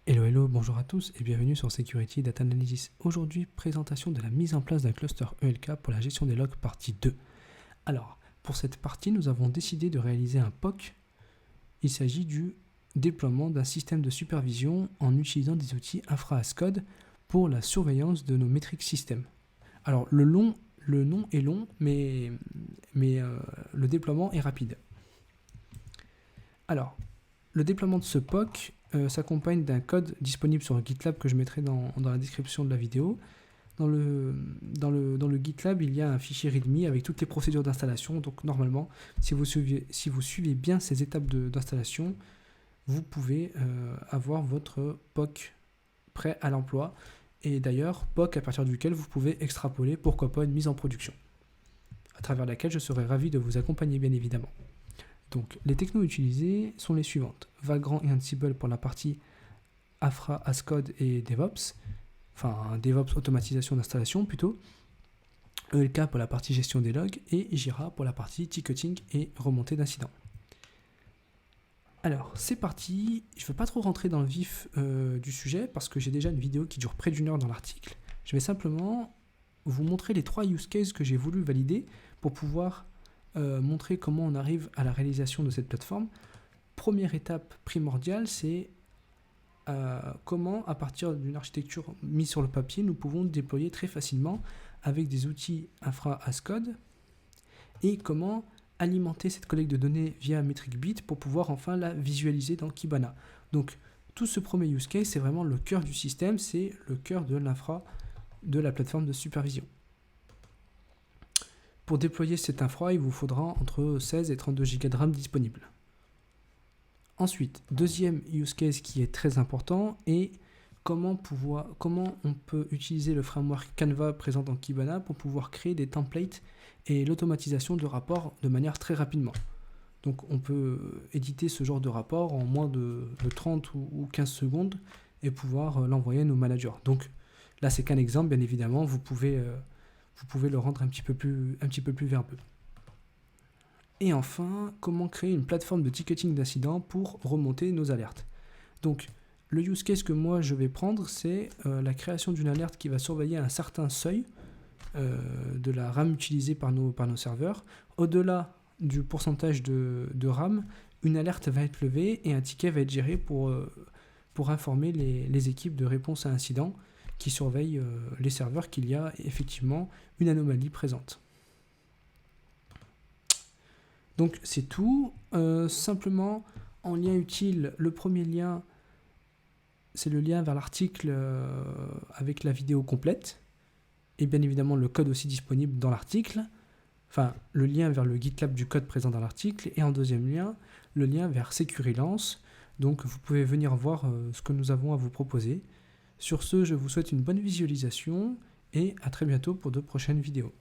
Hello, hello, bonjour à tous et bienvenue sur Security Data Analysis. Aujourd'hui, présentation de la mise en place d'un cluster ELK pour la gestion des logs partie 2. Alors, pour cette partie, nous avons décidé de réaliser un POC. Il s'agit du déploiement d'un système de supervision en utilisant des outils infra as code pour la surveillance de nos métriques système. Alors, le nom est long, mais le déploiement est rapide. Alors, le déploiement de ce POC s'accompagne d'un code disponible sur GitLab que je mettrai dans la description de la vidéo. Dans le GitLab, il y a un fichier README avec toutes les procédures d'installation. Donc normalement, si vous suivez bien ces étapes d'installation, vous pouvez avoir votre POC prêt à l'emploi. Et d'ailleurs, POC à partir duquel vous pouvez extrapoler, pourquoi pas, une mise en production, à travers laquelle je serai ravi de vous accompagner bien évidemment. Donc, les technos utilisés sont les suivantes. Vagrant et Ansible pour la partie infra as code et DevOps, enfin DevOps automatisation d'installation plutôt, ELK pour la partie gestion des logs et Jira pour la partie ticketing et remontée d'incidents. Alors, c'est parti. Je ne veux pas trop rentrer dans le vif du sujet parce que j'ai déjà une vidéo qui dure près d'une heure dans l'article. Je vais simplement vous montrer les 3 use cases que j'ai voulu valider pour pouvoir montrer comment on arrive à la réalisation de cette plateforme. Première étape primordiale, c'est comment, à partir d'une architecture mise sur le papier, nous pouvons déployer très facilement avec des outils infra as code et comment alimenter cette collecte de données via MetricBit pour pouvoir enfin la visualiser dans Kibana. Donc, tout ce premier use case, c'est vraiment le cœur du système, c'est le cœur de l'infra de la plateforme de supervision. Pour déployer cette infra, il vous faudra entre 16 et 32 Go de RAM disponibles. Ensuite, deuxième use case qui est très important est comment on peut utiliser le framework Canva présent dans Kibana pour pouvoir créer des templates et l'automatisation de rapports de manière très rapidement. Donc on peut éditer ce genre de rapport en moins de 30 ou 15 secondes et pouvoir l'envoyer à nos managers. Donc là, c'est qu'un exemple, bien évidemment, vous pouvez le rendre un petit peu plus verbeux. Et enfin, comment créer une plateforme de ticketing d'incidents pour remonter nos alertes. Donc, le use case que moi je vais prendre, c'est la création d'une alerte qui va surveiller un certain seuil de la RAM utilisée par nos serveurs. Au-delà du pourcentage de RAM, une alerte va être levée et un ticket va être géré pour informer les équipes de réponse à incident qui surveillent les serveurs qu'il y a effectivement une anomalie présente. Donc c'est tout. Simplement, en lien utile, le premier lien, c'est le lien vers l'article avec la vidéo complète. Et bien évidemment, le code aussi disponible dans l'article. Enfin, le lien vers le GitLab du code présent dans l'article. Et en deuxième lien, le lien vers Securilance. Donc vous pouvez venir voir ce que nous avons à vous proposer. Sur ce, je vous souhaite une bonne visualisation et à très bientôt pour de prochaines vidéos.